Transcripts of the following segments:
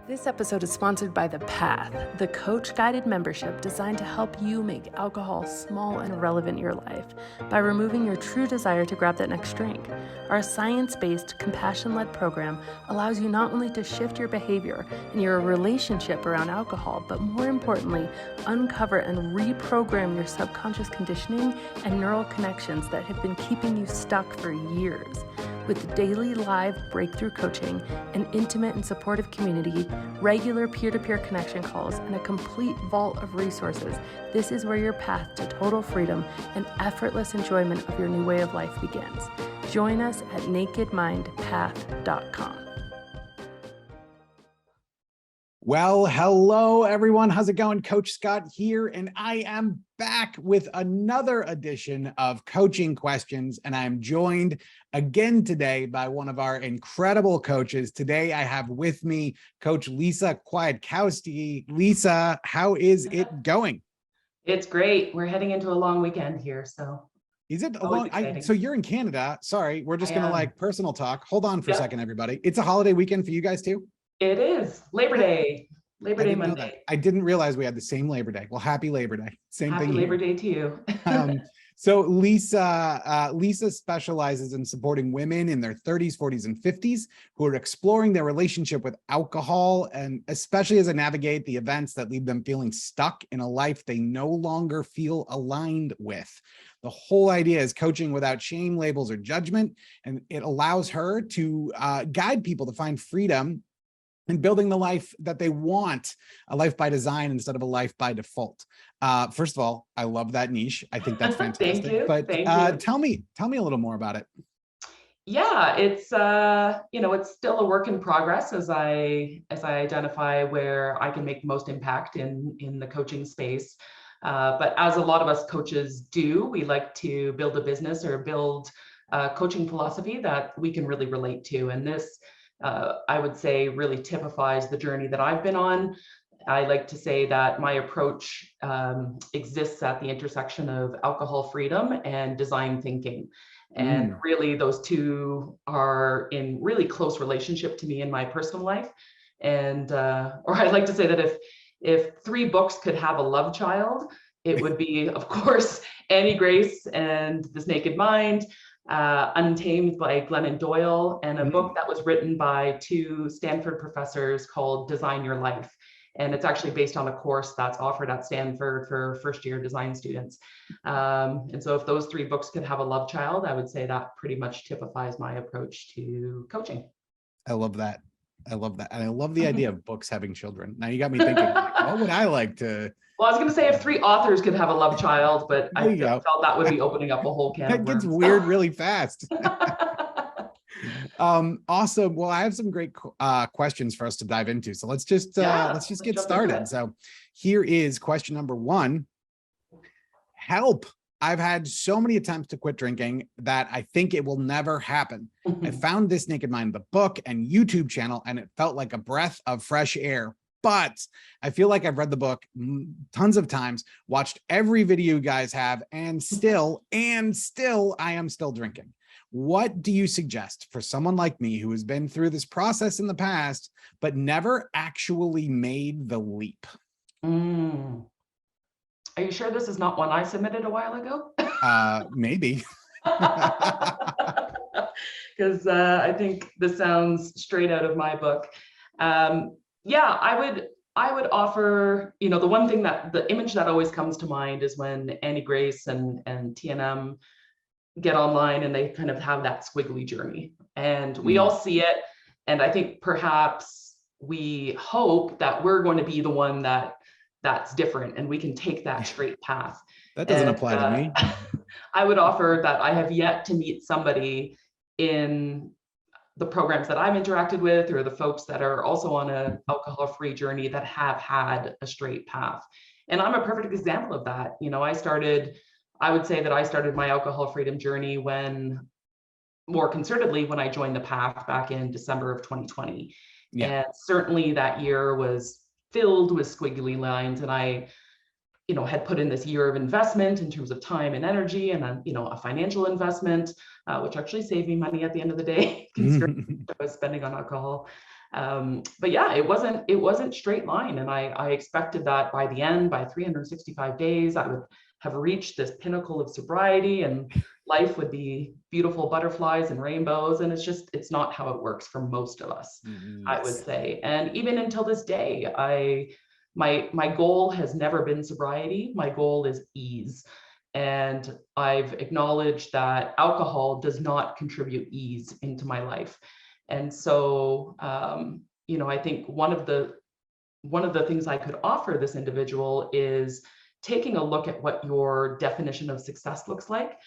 This episode is sponsored by The Path, the coach-guided membership designed to help you make alcohol small and irrelevant in your life by removing your true desire to grab that next drink. Our science-based, compassion-led program allows you not only to shift your behavior and your relationship around alcohol, but more importantly, uncover and reprogram your subconscious conditioning and neural connections that have been keeping you stuck for years. With daily live breakthrough coaching, an intimate and supportive community, regular peer-to-peer connection calls, and a complete vault of resources, this is where your path to total freedom and effortless enjoyment of your new way of life begins. Join us at nakedmindpath.com. Well, hello, everyone. How's it going? Coach Scott here, and I am back with another edition of Coaching Questions, and I'm joined again today by one of our incredible coaches. Today, I have with me Coach Lisa Kwiatkowski. Lisa, how is it going? It's great. We're heading into a long weekend here, so. Is it a long? So you're in Canada. Sorry, we're just going to personal talk. Hold on for a second, everybody. It's a holiday weekend for you guys too? It is Labor Day. Labor Day Monday. I didn't realize we had the same Labor Day. Well, happy Labor Day. Same thing. Happy Labor Day to you. So Lisa specializes in supporting women in their 30s, 40s, and 50s who are exploring their relationship with alcohol, and especially as they navigate the events that leave them feeling stuck in a life they no longer feel aligned with. The whole idea is coaching without shame, labels, or judgment, and it allows her to guide people to find freedom and building the life that they want, a life by design instead of a life by default. First of all, I love that niche. I think that's fantastic. Thank you. But tell me a little more about it. Yeah, it's it's still a work in progress as I identify where I can make the most impact in the coaching space. But as a lot of us coaches do, we like to build a business or build a coaching philosophy that we can really relate to. And this, I would say, really typifies the journey that I've been on. I like to say that my approach exists at the intersection of alcohol freedom and design thinking. And really those two are in really close relationship to me in my personal life. And, or I'd like to say that if three books could have a love child, it would be, of course, Annie Grace and This Naked Mind, Untamed by Glennon Doyle, and a book that was written by two Stanford professors called Design Your Life. And it's actually based on a course that's offered at Stanford for first-year design students. And so if those three books could have a love child, I would say that pretty much typifies my approach to coaching. I love that. I love that. And I love the idea of books having children. Now you got me thinking, like, what would I like to? Well, I was going to say if three authors could have a love child, but I felt that would be opening up a whole can of worms. That gets weird really fast. Awesome. Well, I have some great questions for us to dive into. So let's just get started. So here is question number one. Help. I've had so many attempts to quit drinking that I think it will never happen. I found This Naked Mind, the book and YouTube channel, and it felt like a breath of fresh air. But I feel like I've read the book tons of times, watched every video you guys have, and still I am still drinking. What do you suggest for someone like me who has been through this process in the past, but never actually made the leap? Are you sure this is not one I submitted a while ago? Maybe. Because I think this sounds straight out of my book. Yeah, I would offer, the one thing the image that always comes to mind is when Annie Grace and TNM get online and they kind of have that squiggly journey. And we all see it. And I think perhaps we hope that we're going to be the one that's different and we can take that straight path. That doesn't apply to me. I would offer that I have yet to meet somebody in the programs that I've interacted with or the folks that are also on an alcohol-free journey that have had a straight path. And I'm a perfect example of that. I would say that I started my alcohol freedom journey more concertedly when I joined the path back in December of 2020. Yeah. And certainly that year was filled with squiggly lines, and I had put in this year of investment in terms of time and energy, and then a financial investment, which actually saved me money at the end of the day, considering what I was spending on alcohol. But yeah, it wasn't straight line. And I expected that by the end, by 365 days, I would have reached this pinnacle of sobriety and life would be beautiful butterflies and rainbows. And it's not how it works for most of us, I would say. And even until this day, my goal has never been sobriety. My goal is ease. And I've acknowledged that alcohol does not contribute ease into my life. And so, I think one of the things I could offer this individual is taking a look at what your definition of success looks like.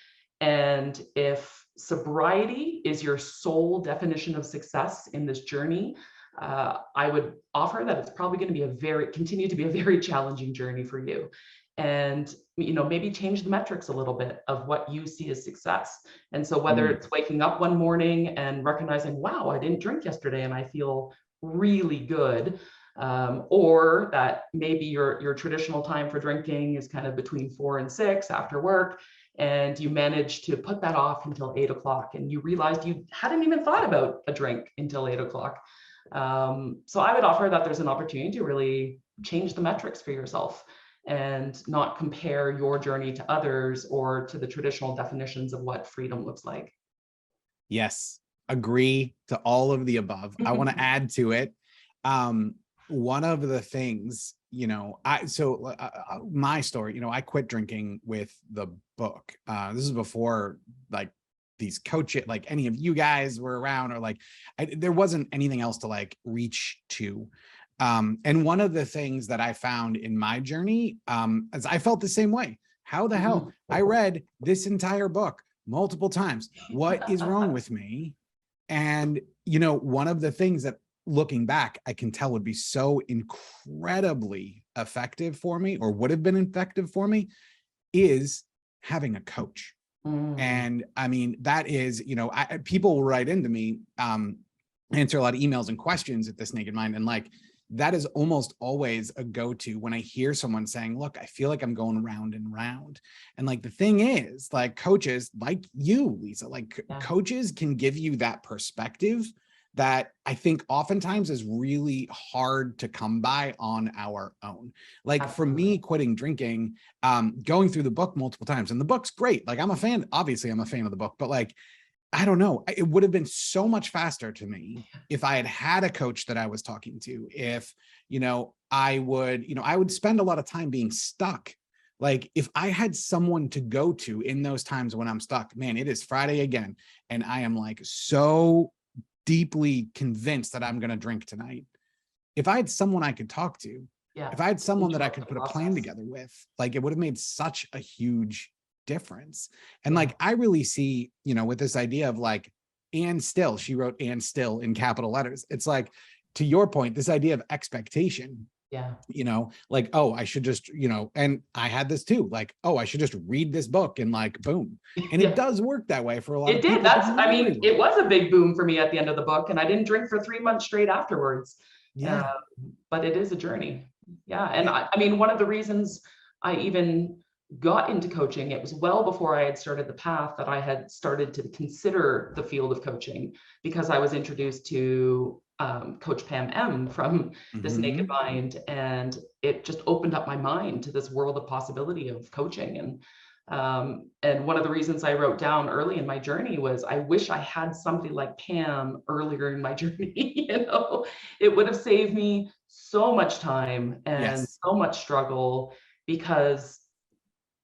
And if sobriety is your sole definition of success in this journey, I would offer that it's probably going to continue to be a very challenging journey for you. And maybe change the metrics a little bit of what you see as success. And so whether it's waking up one morning and recognizing, wow, I didn't drink yesterday and I feel really good, or that maybe your traditional time for drinking is kind of between 4 and 6 after work, and you manage to put that off until 8 o'clock, and you realized you hadn't even thought about a drink until 8 o'clock. So I would offer that there's an opportunity to really change the metrics for yourself and not compare your journey to others or to the traditional definitions of what freedom looks like. Yes, agree to all of the above. I want to add to it. One of the things, my story, I quit drinking with the book. This is before like these coaches, like any of you guys were around, or like there wasn't anything else to like reach to. And one of the things that I found in my journey, is I felt the same way. How the hell? I read this entire book multiple times. What is wrong with me? And, one of the things that looking back, I can tell would be so incredibly effective for me, or would have been effective for me, is having a coach. And I mean, that is, people will write into me, answer a lot of emails and questions at This Naked Mind. And like, that is almost always a go-to when I hear someone saying, look, I feel like I'm going round and round. And like, the thing is, like, coaches like you, Lisa, like coaches can give you that perspective that I think oftentimes is really hard to come by on our own. Like for me, quitting drinking, going through the book multiple times, and the book's great. Like obviously I'm a fan of the book, but like, I don't know, it would have been so much faster to me if I had a coach that I was talking to, if, I would spend a lot of time being stuck. Like if I had someone to go to in those times when I'm stuck, man, it is Friday again. And I am like so deeply convinced that I'm going to drink tonight. If I had someone I could talk to, if I had someone that I could put a plan together with, like it would have made such a huge difference. And like, I really see, with this idea of like, and still, she wrote and still in capital letters. It's like, to your point, this idea of expectation. Like, oh, I should just, and I had this too, like, oh, I should just read this book and like, boom. And it does work that way for a lot of people. It was a big boom for me at the end of the book, and I didn't drink for 3 months straight afterwards. But it is a journey. And I mean, one of the reasons I even got into coaching, it was well before I had started the path that I had started to consider the field of coaching, because I was introduced to Coach Pam M from This Naked Mind, and it just opened up my mind to this world of possibility of coaching. And one of the reasons I wrote down early in my journey was, I wish I had somebody like Pam earlier in my journey. It would have saved me so much time and so much struggle, because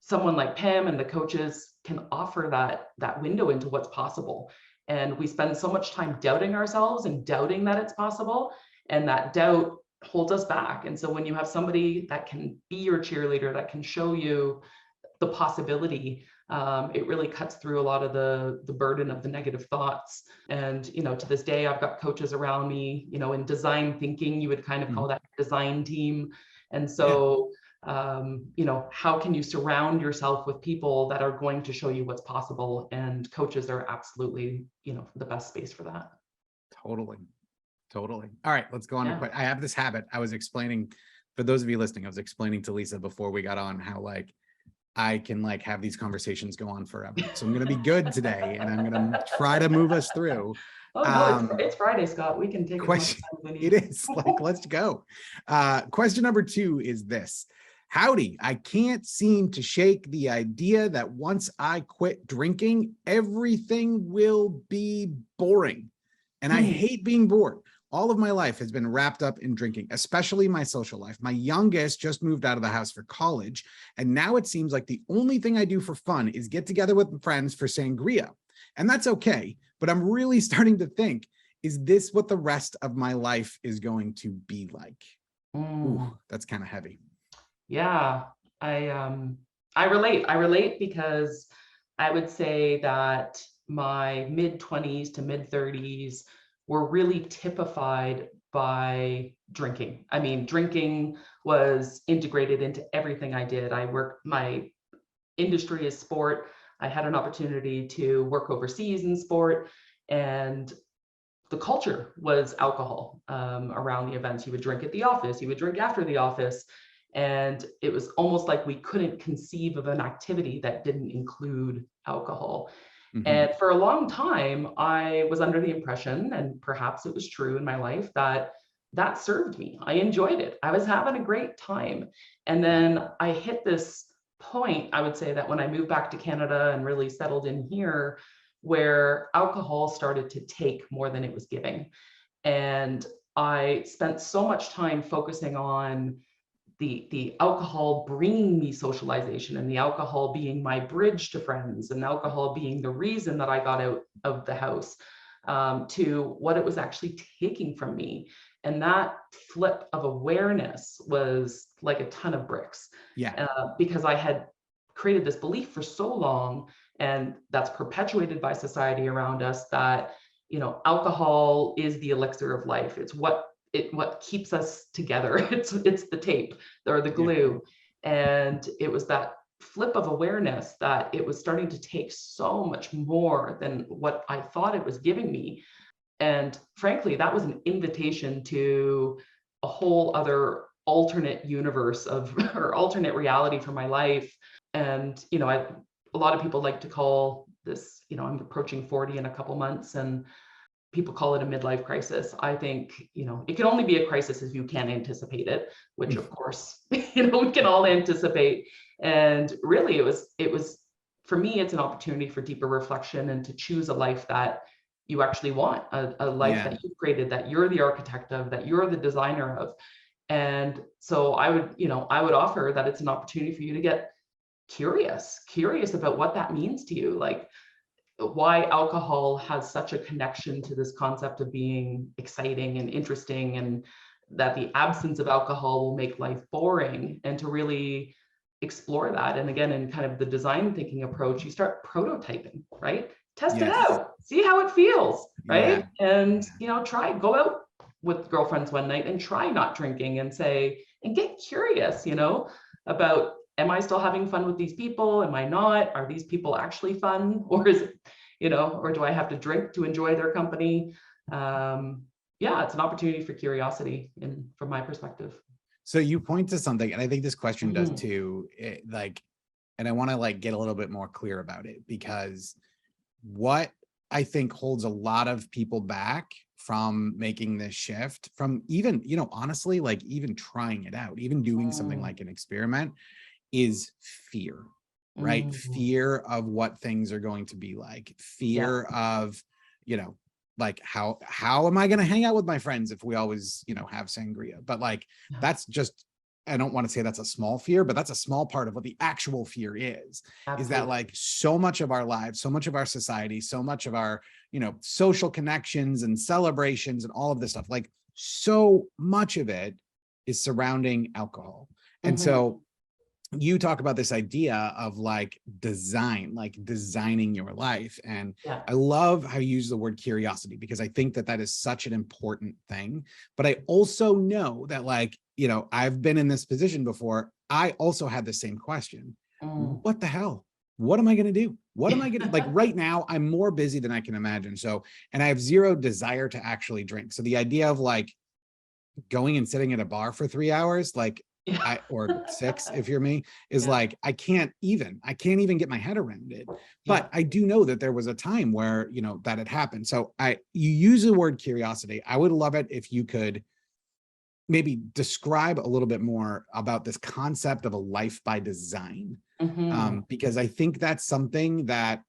someone like Pam and the coaches can offer that window into what's possible. And we spend so much time doubting ourselves and doubting that it's possible, and that doubt holds us back. And so when you have somebody that can be your cheerleader, that can show you the possibility, it really cuts through a lot of the burden of the negative thoughts. And, to this day, I've got coaches around me, in design thinking, you would kind of call that design team. And so, how can you surround yourself with people that are going to show you what's possible? And coaches are absolutely, the best space for that. Totally. All right, let's go on. I have this habit. I was explaining, for those of you listening, I was explaining to Lisa before we got on how like I can like have these conversations go on forever. So I'm going to be good today, and I'm going to try to move us through. Oh no, it's Friday, Scott. We can take question. It is like, let's go. Question number 2 is this. Howdy, I can't seem to shake the idea that once I quit drinking, everything will be boring. And I hate being bored. All of my life has been wrapped up in drinking, especially my social life. My youngest just moved out of the house for college, and now it seems like the only thing I do for fun is get together with friends for sangria. And that's okay, but I'm really starting to think, is this what the rest of my life is going to be like? Ooh, that's kind of heavy. Yeah, I relate because I would say that my mid-20s to mid-30s were really typified by drinking. I mean, drinking was integrated into everything I did. My industry is sport. I had an opportunity to work overseas in sport, and the culture was alcohol around the events. You would drink at the office, you would drink after the office. And it was almost like we couldn't conceive of an activity that didn't include alcohol. And for a long time, I was under the impression, and perhaps it was true in my life, that that served me. I enjoyed it. I was having a great time. And then I hit this point, I would say, that when I moved back to Canada and really settled in here, where alcohol started to take more than it was giving. And I spent so much time focusing on the alcohol bringing me socialization, and the alcohol being my bridge to friends, and alcohol being the reason that I got out of the house, to what it was actually taking from me. And that flip of awareness was like a ton of bricks. Yeah. Because I had created this belief for so long, and that's perpetuated by society around us, that, you know, alcohol is the elixir of life. It's what keeps us together. It's the tape or the glue. And it was that flip of awareness that it was starting to take so much more than what I thought it was giving me. And frankly, that was an invitation to a whole other alternate universe or alternate reality for my life. And, you know, a lot of people like to call this, you know, I'm approaching 40 in a couple months, and people call it a midlife crisis. I think, you know, it can only be a crisis if you can anticipate it, which of course, you know, we can all anticipate. And really it was, for me, it's an opportunity for deeper reflection and to choose a life that you actually want, a life that you've created, that you're the architect of, that you're the designer of. And so I would offer that it's an opportunity for you to get curious about what that means to you. Like, why alcohol has such a connection to this concept of being exciting and interesting, and that the absence of alcohol will make life boring, and to really explore that. And again, in kind of the design thinking approach, you start prototyping, right? Test it out, see how it feels, right? And, you know, go out with girlfriends one night and try not drinking, and get curious, you know, about, am I still having fun with these people? Am I not? Are these people actually fun? Or is it, you know, or do I have to drink to enjoy their company? It's an opportunity for curiosity from my perspective. So you point to something, and I think this question does too, and I want to like get a little bit more clear about it, because what I think holds a lot of people back from making this shift, from even, you know, honestly, like even trying it out, even doing something like an experiment, is fear, right? Fear of what things are going to be like, fear of, you know, like how am I going to hang out with my friends if we always, you know, have sangria? But like, that's just, I don't want to say that's a small fear, but that's a small part of what the actual fear is. Absolutely. Is that like so much of our lives, so much of our society, so much of our, you know, social connections and celebrations and all of this stuff, like so much of it is surrounding alcohol. And so you talk about this idea of like designing your life. And I love how you use the word curiosity, because I think that that is such an important thing. But I also know that, like, you know, I've been in this position before. I also had the same question. What the hell? What am I going to do? What am I going to, like, right now, I'm more busy than I can imagine. So, and I have zero desire to actually drink. So the idea of like going and sitting at a bar for 3 hours, like, Yeah. or 6 if you're me, is Yeah. like, I can't even get my head around it. Yeah. But I do know that there was a time where, that had happened. So you use the word curiosity. I would love it if you could maybe describe a little bit more about this concept of a life by design. Mhm. Because I think that's something that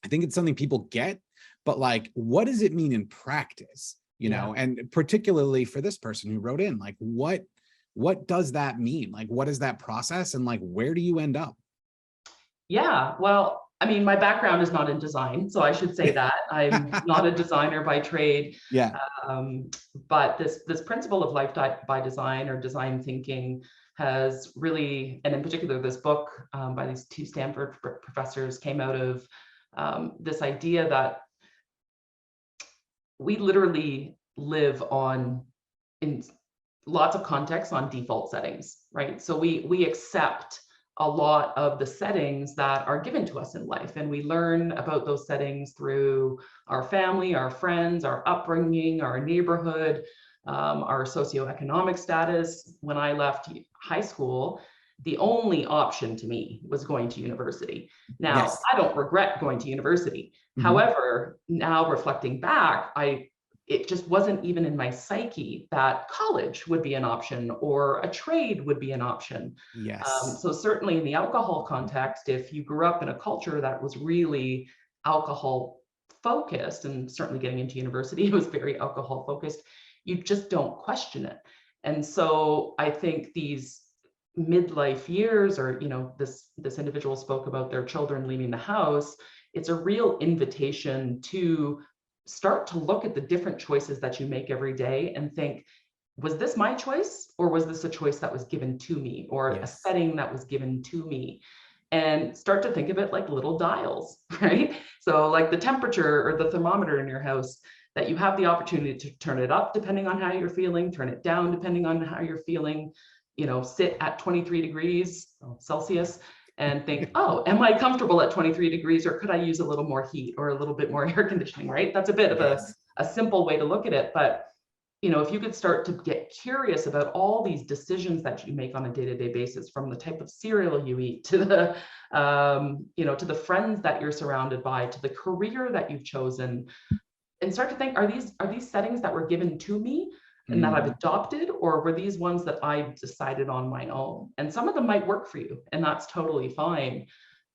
I think it's something people get, but like, what does it mean in practice? Yeah. And particularly for this person who wrote in, like, what does that mean? Like, what is that process? And like, where do you end up? Yeah, well, I mean, my background is not in design, so I should say that. I'm not a designer by trade. Yeah. Um, but this principle of life by design or design thinking has really, and in particular, this book by these 2 Stanford professors came out of this idea that we literally live on, in lots of contexts, on default settings, right? So we accept a lot of the settings that are given to us in life, and we learn about those settings through our family, our friends, our upbringing, our neighborhood, our socioeconomic status. When I left high school, the only option to me was going to university. Now, Yes. I don't regret going to university. Mhm. However, now reflecting back, it just wasn't even in my psyche that college would be an option or a trade would be an option. Yes. So certainly in the alcohol context, if you grew up in a culture that was really alcohol focused, and certainly getting into university, it was very alcohol focused, you just don't question it. And so I think these midlife years, or this individual spoke about their children leaving the house, it's a real invitation to start to look at the different choices that you make every day and think, was this my choice, or was this a choice that was given to me, or a Yes. setting that was given to me? And start to think of it like little dials, right? So like the temperature or the thermometer in your house, that you have the opportunity to turn it up depending on how you're feeling, turn it down depending on how you're feeling, sit at 23 degrees Celsius and think, oh, am I comfortable at 23 degrees, or could I use a little more heat or a little bit more air conditioning, right? That's a bit of Yes. a simple way to look at it. But, if you could start to get curious about all these decisions that you make on a day-to-day basis, from the type of cereal you eat to to the friends that you're surrounded by, to the career that you've chosen, and start to think, are these settings that were given to me and that I've Mm. adopted, or were these ones that I decided on my own? And some of them might work for you, and that's totally fine.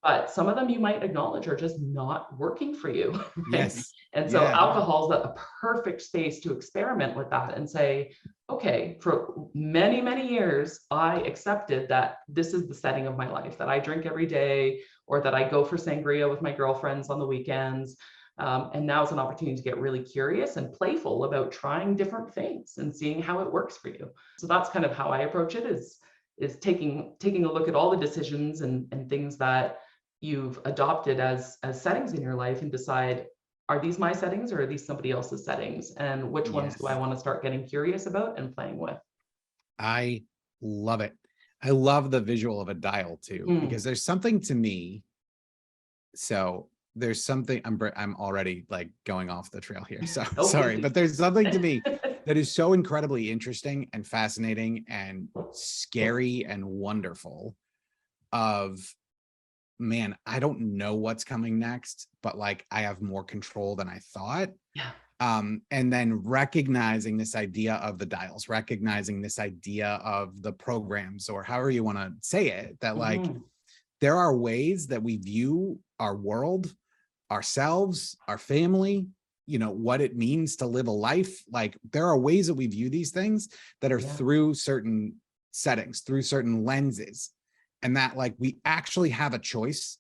But some of them you might acknowledge are just not working for you, right? Yes. And so Yeah. alcohol is a perfect space to experiment with that and say, okay, for many, many years, I accepted that this is the setting of my life, that I drink every day, or that I go for sangria with my girlfriends on the weekends. And now is an opportunity to get really curious and playful about trying different things and seeing how it works for you. So that's kind of how I approach it, is taking a look at all the decisions and things that you've adopted as settings in your life, and decide, are these my settings, or are these somebody else's settings? And which ones do I Yes. want to start getting curious about and playing with? I love it. I love the visual of a dial too, Mm. because there's something to me. So there's something, I'm already like going off the trail here. So Oh, sorry, please but there's something to me do. that is so incredibly interesting and fascinating and scary and wonderful of, man, I don't know what's coming next, but like I have more control than I thought. Yeah. And then recognizing this idea of the dials, recognizing this idea of the programs, or however you want to say it, that like Mhm. there are ways that we view our world, ourselves, our family, what it means to live a life. Like there are ways that we view these things that are Yeah. through certain settings, through certain lenses, and that like we actually have a choice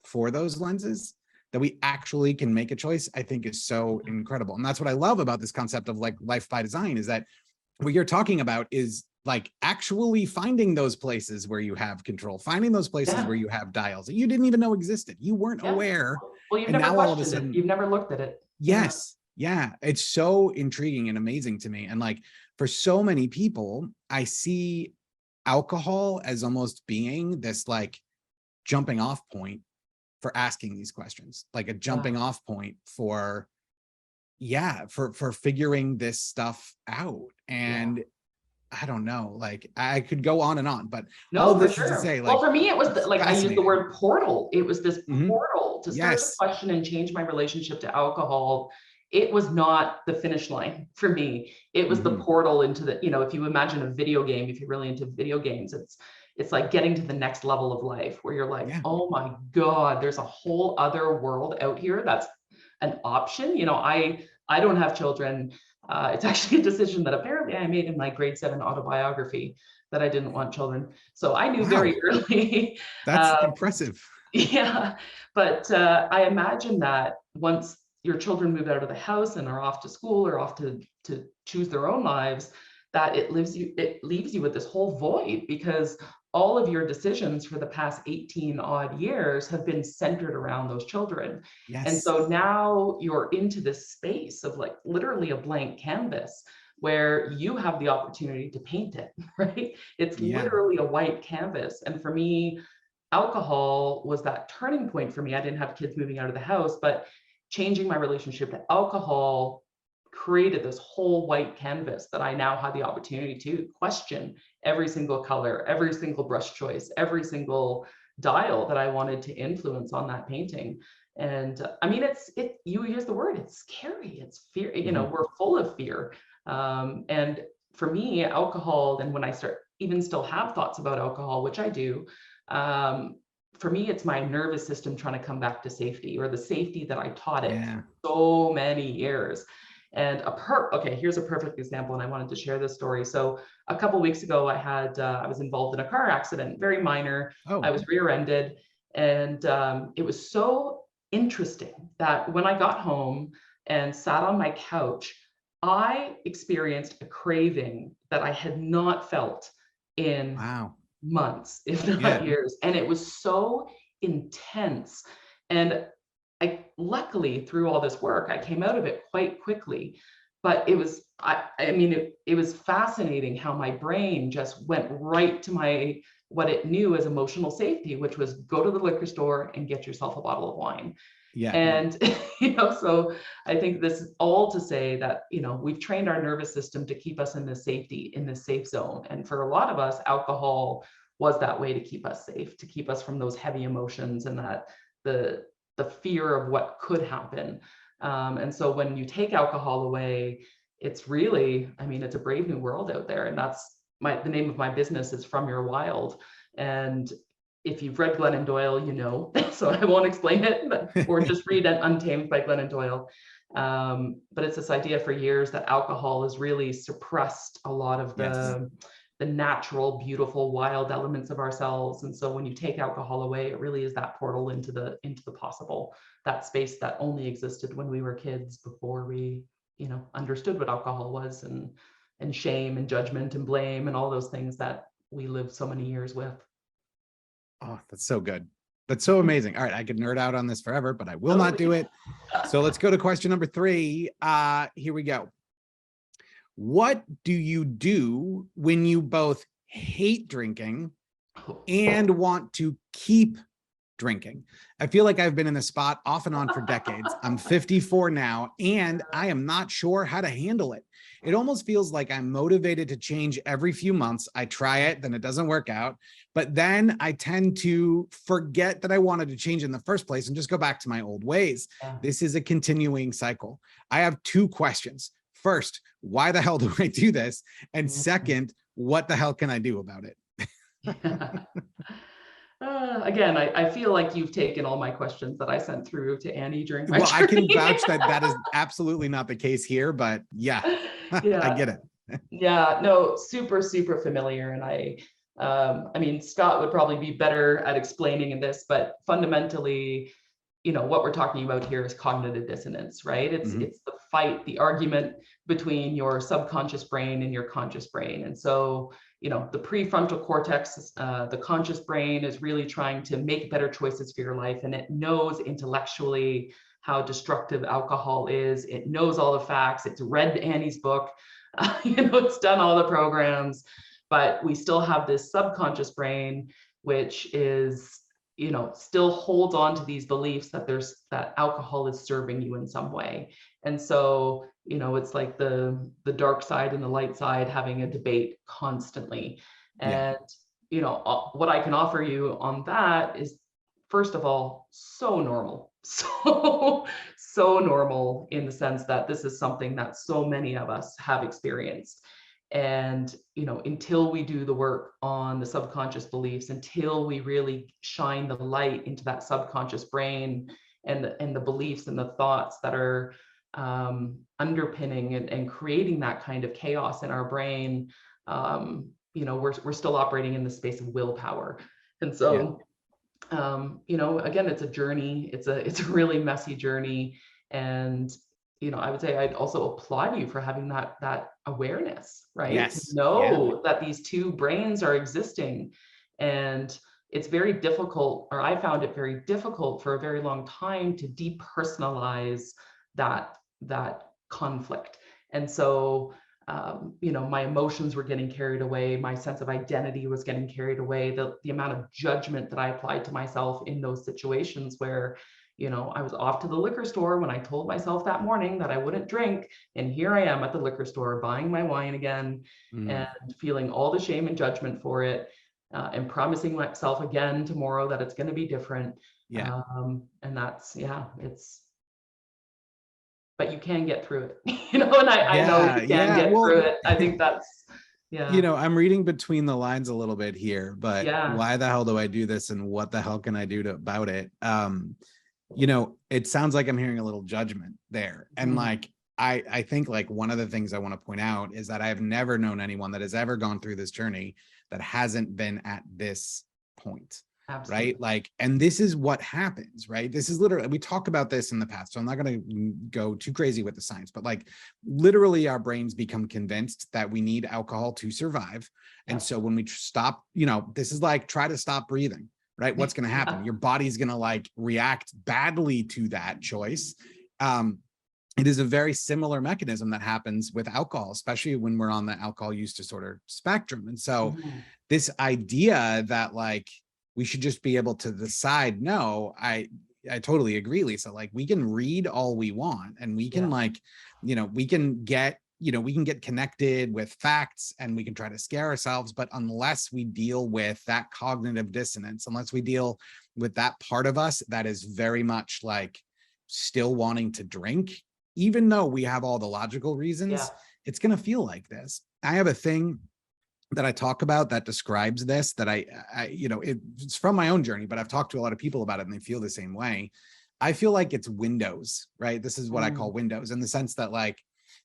for those lenses, that we actually can make a choice, I think is so incredible. And that's what I love about this concept of like life by design, is that what you're talking about is like actually finding those places where you have control, finding those places Yeah. where you have dials that you didn't even know existed. You weren't Yeah. aware. Well, you've And never now all of a questioned it. sudden, You've never looked at it. Yeah. yes, yeah, it's so intriguing and amazing to me. And like for so many people, I see alcohol as almost being this like jumping off point for asking these questions, like a Yeah. jumping off point for, yeah, for figuring this stuff out. Yeah. And I don't know, like I could go on and on, but all No, for this is to sure. say, Well, like, for me, it was it's like I used the fascinating. word portal. It was this Mhm. portal to start to Yes. question and change my relationship to alcohol. It was not the finish line for me. It was the Mhm. portal into the, if you imagine a video game, if you're really into video games, it's like getting to the next level of life where you're like, Yeah. oh my God, there's a whole other world out here that's an option. I don't have children. It's actually a decision that apparently I made in my grade 7 autobiography, that I didn't want children. So I knew Wow. very early. That's uh, impressive. yeah, but I imagine that once your children move out of the house and are off to school or off to choose their own lives, that it leaves you with this whole void, because all of your decisions for the past 18 odd years have been centered around those children. And Yes. so now you're into this space of like literally a blank canvas where you have the opportunity to paint it, right? It's Yeah. literally a white canvas. And for me, alcohol was that turning point for me. I didn't have kids moving out of the house, but changing my relationship to alcohol created this whole white canvas that I now had the opportunity to question every single color, every single brush choice, every single dial that I wanted to influence on that painting. And I mean, you use the word, it's scary, it's fear, Mhm. we're full of fear. And for me, alcohol, and when I start even still have thoughts about alcohol, which I do, um, for me, it's my nervous system trying to come back to safety, or the safety that I taught it Yeah. so many years. And okay, here's a perfect example, and I wanted to share this story. So a couple weeks ago, I was involved in a car accident, very minor. I Oh, was rear-ended, and it was so interesting that when I got home and sat on my couch, I experienced a craving that I had not felt in wow. months, if Yeah. not years. And it was so intense. And luckily through all this work, I came out of it quite quickly. But it was fascinating how my brain just went right to what it knew as emotional safety, which was go to the liquor store and get yourself a bottle of wine. Yeah. And, so I think this is all to say that, we've trained our nervous system to keep us in this safety, in this safe zone. And for a lot of us, alcohol was that way to keep us safe, to keep us from those heavy emotions and that the fear of what could happen. And so when you take alcohol away, it's really, it's a brave new world out there. And that's the name of my business is From Your Wild. And if you've read Glennon Doyle, so I won't explain it, or just read Untamed by Glennon Doyle. But it's this idea for years that alcohol has really suppressed a lot of Yes. the natural, beautiful, wild elements of ourselves. And so when you take alcohol away, it really is that portal into the possible, that space that only existed when we were kids, before we, understood what alcohol was, and shame and judgment and blame and all those things that we lived so many years with. Oh, that's so good. That's so amazing. All right, I could nerd out on this forever, but I will not do Totally. it. So let's go to question number 3. Here we go. What do you do when you both hate drinking and want to keep drinking? I feel like I've been in this spot off and on for decades. I'm 54 now, and I am not sure how to handle it. It almost feels like I'm motivated to change every few months. I try it, then it doesn't work out. But then I tend to forget that I wanted to change in the first place and just go back to my old ways. Yeah. This is a continuing cycle. I have 2 questions. First, why the hell do I do this? And second, what the hell can I do about it? Again, I feel like you've taken all my questions that I sent through to Annie during my Well, I can journey. vouch that that is absolutely not the case here, but yeah, I Yeah, get it. yeah, no, super, super familiar. And Scott would probably be better at explaining in this, but fundamentally, what we're talking about here is cognitive dissonance, right? It's Mhm. it's the fight, the argument between your subconscious brain and your conscious brain. And so, the prefrontal cortex, the conscious brain, is really trying to make better choices for your life, and it knows intellectually how destructive alcohol is. It knows all the facts. It's read Annie's book. It's done all the programs, but we still have this subconscious brain, which is, still holds on to these beliefs that alcohol is serving you in some way. And so, it's like the dark side and the light side having a debate constantly. Yeah. And, what I can offer you on that is, first of all, so normal. So normal, in the sense that this is something that so many of us have experienced. And, until we do the work on the subconscious beliefs, until we really shine the light into that subconscious brain and the beliefs and the thoughts that are underpinning and creating that kind of chaos in our brain, we're still operating in the space of willpower. And so, again, it's a journey. It's a really messy journey. And, I would say I'd also applaud you for having that awareness, right? To Yes. Yeah. know that these two brains are existing. And it's very difficult, or I found it very difficult for a very long time, to depersonalize that conflict. And so, my emotions were getting carried away. My sense of identity was getting carried away. The amount of judgment that I applied to myself in those situations where, I was off to the liquor store when I told myself that morning that I wouldn't drink. And here I am at the liquor store buying my wine again, and feeling all the shame and judgment for it, and promising myself again tomorrow that it's going to be different. Yeah. And that's, but you can get through it, and I know Yeah. you can Yeah. get Well, through it. I think that's, I'm reading between the lines a little bit here, but yeah, why the hell do I do this? And what the hell can I do about it? It sounds like I'm hearing a little judgment there. And like, I think like one of the things I want to point out is that I've never known anyone that has ever gone through this journey that hasn't been at this point. absolutely. Right? Like, and this is what happens, right? This is literally, we talk about this in the past, so I'm not going to go too crazy with the science, but like literally our brains become convinced that we need alcohol to survive. And so when we stop, this is like, try to stop breathing, right? What's going to happen? Your body's going to like react badly to that choice. It is a very similar mechanism that happens with alcohol, especially when we're on the alcohol use disorder spectrum. And so this idea that like, we should just be able to decide, no, I totally agree, Lisa. Like we can read all we want, and we can like, we can get connected with facts, and we can try to scare ourselves. But unless we deal with that cognitive dissonance, unless we deal with that part of us that is very much like still wanting to drink, even though we have all the logical reasons, it's going to feel like this. I have a thing that I talk about that describes this, that it's from my own journey, but I've talked to a lot of people about it and they feel the same way. I feel like it's windows, right? This is what I call windows, in the sense that like,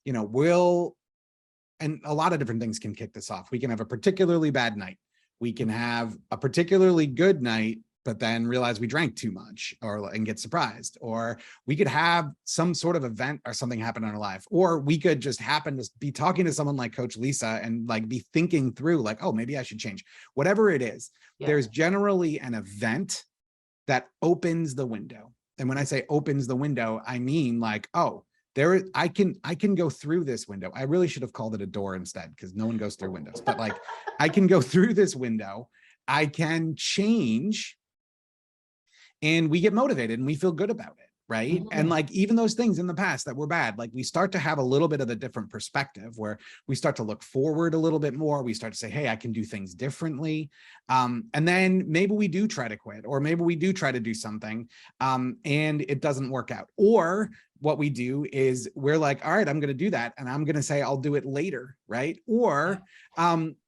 and a lot of different things can kick this off. We can have a particularly bad night. We can have a particularly good night, but then realize we drank too much, and get surprised. Or we could have some sort of event or something happen in our life, or we could just happen to be talking to someone like Coach Lisa and like be thinking through like, oh, maybe I should change. Whatever it is, there's generally an event that opens the window. And when I say opens the window, I mean like, oh, I can go through this window. I really should have called it a door instead, because no one goes through windows, but like I can go through this window, I can change, and we get motivated and we feel good about it, right? And like even those things in the past that were bad, like we start to have a little bit of a different perspective, where we start to look forward a little bit more. We start to say, hey, I can do things differently. And then maybe we do try to quit, or maybe we do try to do something, and it doesn't work out. Or what we do is we're like, all right, I'm going to do that, and I'm going to say I'll do it later, right? Or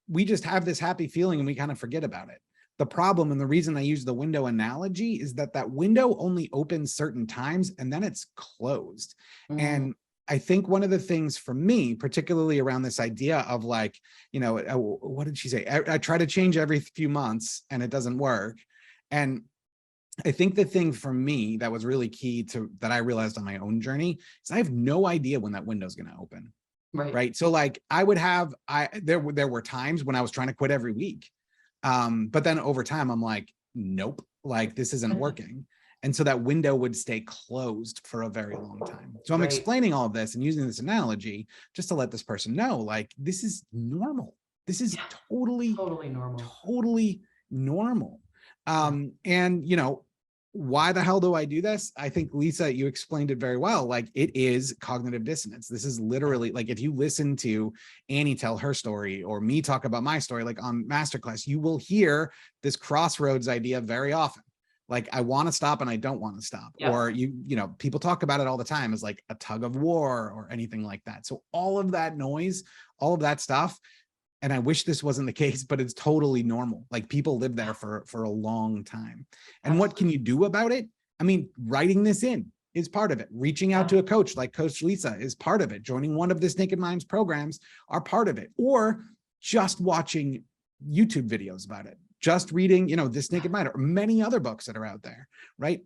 we just have this happy feeling and we kind of forget about it. The problem, and the reason I use the window analogy, is that window only opens certain times and then it's closed. And I think one of the things for me, particularly around this idea of like, what did she say? I try to change every few months and it doesn't work. And I think the thing for me that was really key that I realized on my own journey is I have no idea when that window is going to open. Right. So like there were times when I was trying to quit every week. But then over time, I'm like, nope, like this isn't working. And so that window would stay closed for a very long time. So I'm explaining all of this and using this analogy just to let this person know, like, this is normal. This is totally normal. And, why the hell do I do this? I think, Lisa, you explained it very well. Like, it is cognitive dissonance. This is literally like, if you listen to Annie tell her story or me talk about my story, like on Masterclass, you will hear this crossroads idea very often. Like, I want to stop and I don't want to stop. Yeah. Or people talk about it all the time as like a tug of war or anything like that. So all of that noise, all of that stuff, and I wish this wasn't the case, but it's totally normal. Like, people live there for a long time. And what can you do about it? I mean, writing this in is part of it. Reaching out to a coach like Coach Lisa is part of it. Joining one of this Naked Minds programs are part of it. Or just watching YouTube videos about it. Just reading, This Naked Mind or many other books that are out there, right?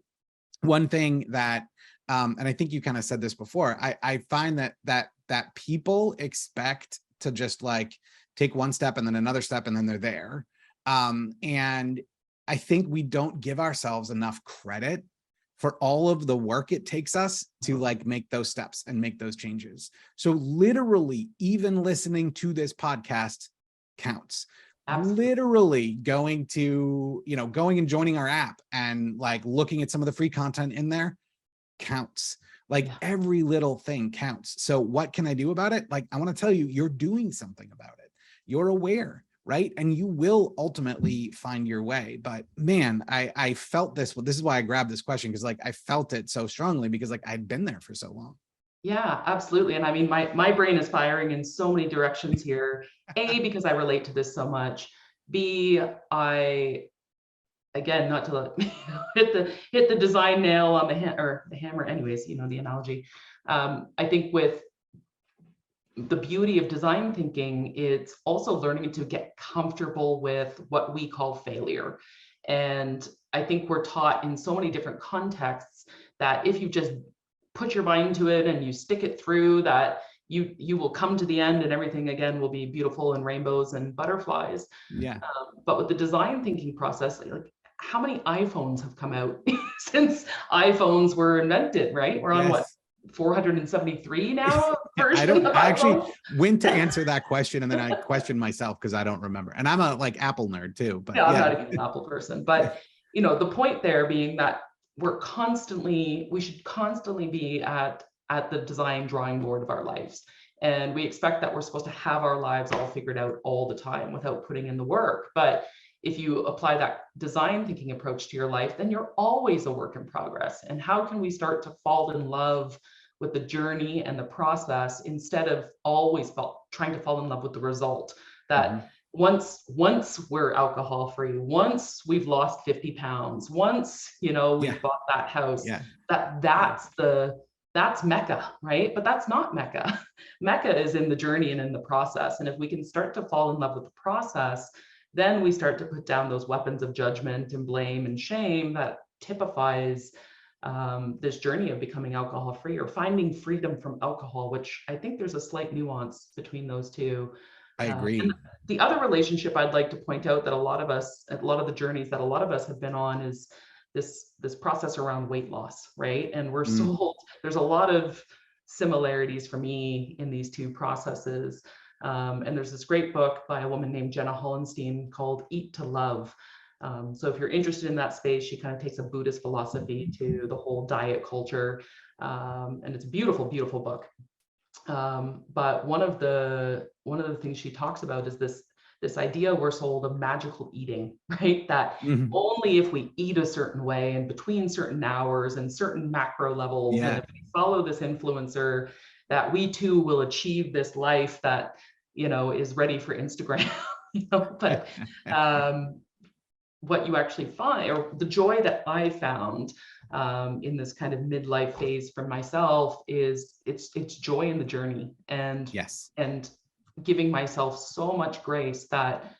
One thing that, and I think you kind of said this before, I find that people expect to just like take one step and then another step and then they're there. And I think we don't give ourselves enough credit for all of the work it takes us to like make those steps and make those changes. So literally, even listening to this podcast counts. Absolutely. Literally going and joining our app and like looking at some of the free content in there counts. Like, every little thing counts. So what can I do about it? Like, I want to tell you, you're doing something about it. You're aware, right? And you will ultimately find your way. But man, I felt this. Well, this is why I grabbed this question, because like I felt it so strongly, because like I'd been there for so long. Yeah, absolutely. And I mean, my brain is firing in so many directions here. A, because I relate to this so much. B, again, not to hit the design nail on the hammer, anyways, the analogy. I think with the beauty of design thinking, it's also learning to get comfortable with what we call failure. And I think we're taught in so many different contexts that if you just put your mind to it and you stick it through, that you will come to the end and everything again will be beautiful and rainbows and butterflies. Yeah. But with the design thinking process, like, how many iPhones have come out since iPhones were invented, right? We're on what, 473 now? I actually went to answer that question and then I questioned myself because I don't remember. And I'm a like Apple nerd too. But I'm not even an Apple person. But the point there being that we should constantly be at the design drawing board of our lives. And we expect that we're supposed to have our lives all figured out all the time without putting in the work. But if you apply that design thinking approach to your life, then you're always a work in progress. And how can we start to fall in love with the journey and the process instead of always trying to fall in love with the result? That once we're alcohol free, once we've lost 50 pounds, once we've bought that house, that's Mecca, right? But that's not Mecca. Mecca is in the journey and in the process. And if we can start to fall in love with the process, then we start to put down those weapons of judgment and blame and shame that typifies this journey of becoming alcohol free or finding freedom from alcohol, which I think there's a slight nuance between those two. I agree. And the other relationship I'd like to point out that a lot of the journeys that a lot of us have been on is this process around weight loss, right? And we're sold, there's a lot of similarities for me in these two processes. And there's this great book by a woman named Jenna Hollenstein called Eat to Love. So if you're interested in that space, she kind of takes a Buddhist philosophy to the whole diet culture. And it's a beautiful, beautiful book. But one of the things she talks about is this idea we're sold of magical eating, right? That only if we eat a certain way and between certain hours and certain macro levels, and if we follow this influencer, that we too will achieve this life that, is ready for Instagram. But what you actually find, or the joy that I found in this kind of midlife phase for myself, is it's joy in the journey, and giving myself so much grace that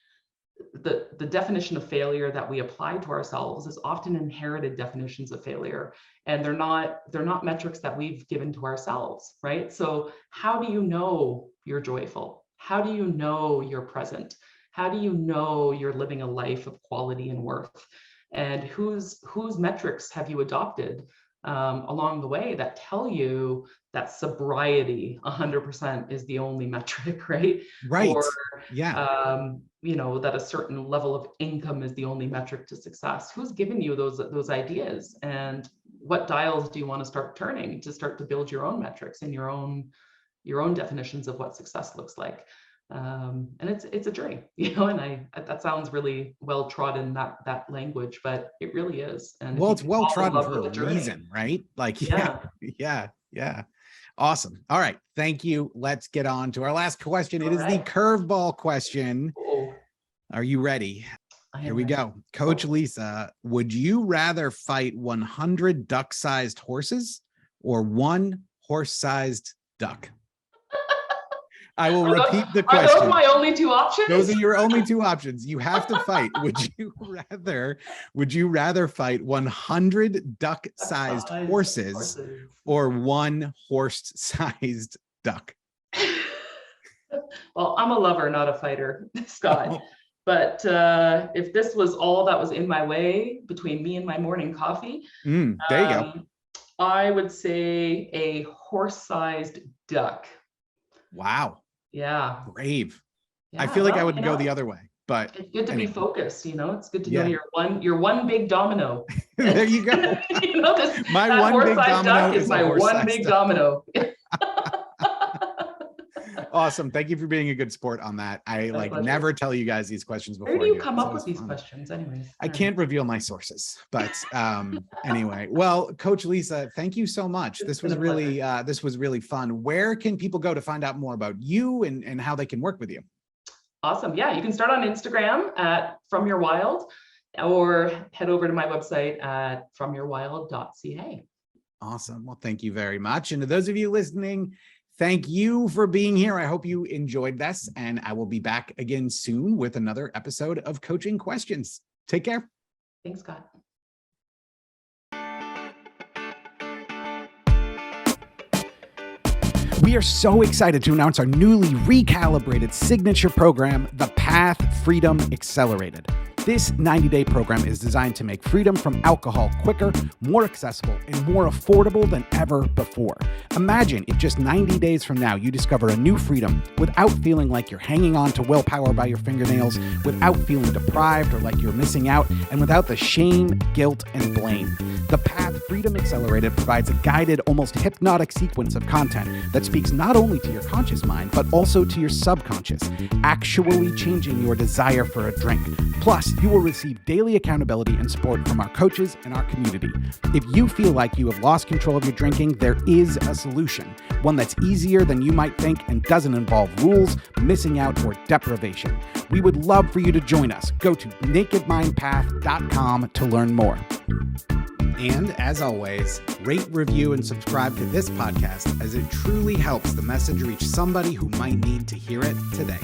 the definition of failure that we apply to ourselves is often inherited definitions of failure, and they're not metrics that we've given to ourselves, right? So how do you know you're joyful? How do you know you're present? How do you know you're living a life of quality and worth? And whose metrics have you adopted along the way that tell you that sobriety 100% is the only metric, right? Right. Or, that a certain level of income is the only metric to success. Who's given you those ideas, and what dials do you want to start turning to start to build your own metrics and your own definitions of what success looks like? And it's a journey, and that sounds really well trodden, that language, but it really is. And well, it's well trodden for a reason, right? Like, yeah. Awesome. All right. Thank you. Let's get on to our last question. It is the curveball question. Oh. Are you ready? Here we go. Coach Lisa, would you rather fight 100 duck-sized horses or one horse-sized duck? I will repeat the question. Are those my only two options? Those are your only two options. You have to fight. Would you rather fight 100 duck-sized horses or one horse-sized duck? Well, I'm a lover, not a fighter, Scott. But if this was all that was in my way between me and my morning coffee, there you go. I would say a horse-sized duck. Wow. Yeah. Brave. Yeah, I feel like I would go the other way, but it's good to be focused. It's good to know you're one big domino. There you go. My one big domino is my one big domino. Awesome. Thank you for being a good sport on that. I never tell you guys these questions before. Where do you come up with these questions anyways? I can't reveal my sources, but anyway. Well, Coach Lisa, thank you so much. This was really fun. Where can people go to find out more about you and how they can work with you? Awesome. Yeah, you can start on Instagram at From Your Wild, or head over to my website at fromyourwild.ca. Awesome. Well, thank you very much. And to those of you listening, thank you for being here. I hope you enjoyed this, and I will be back again soon with another episode of Coaching Questions. Take care. Thanks, Scott. We are so excited to announce our newly recalibrated signature program, the Path Freedom Accelerated. This 90-day program is designed to make freedom from alcohol quicker, more accessible, and more affordable than ever before. Imagine if just 90 days from now you discover a new freedom without feeling like you're hanging on to willpower by your fingernails, without feeling deprived or like you're missing out, and without the shame, guilt, and blame. The Path Freedom Accelerated provides a guided, almost hypnotic sequence of content that speaks not only to your conscious mind, but also to your subconscious, actually changing your desire for a drink. Plus, you will receive daily accountability and support from our coaches and our community. If you feel like you have lost control of your drinking, there is a solution, one that's easier than you might think and doesn't involve rules, missing out, or deprivation. We would love for you to join us. Go to nakedmindpath.com to learn more. And as always, rate, review, and subscribe to this podcast, as it truly helps the message reach somebody who might need to hear it today.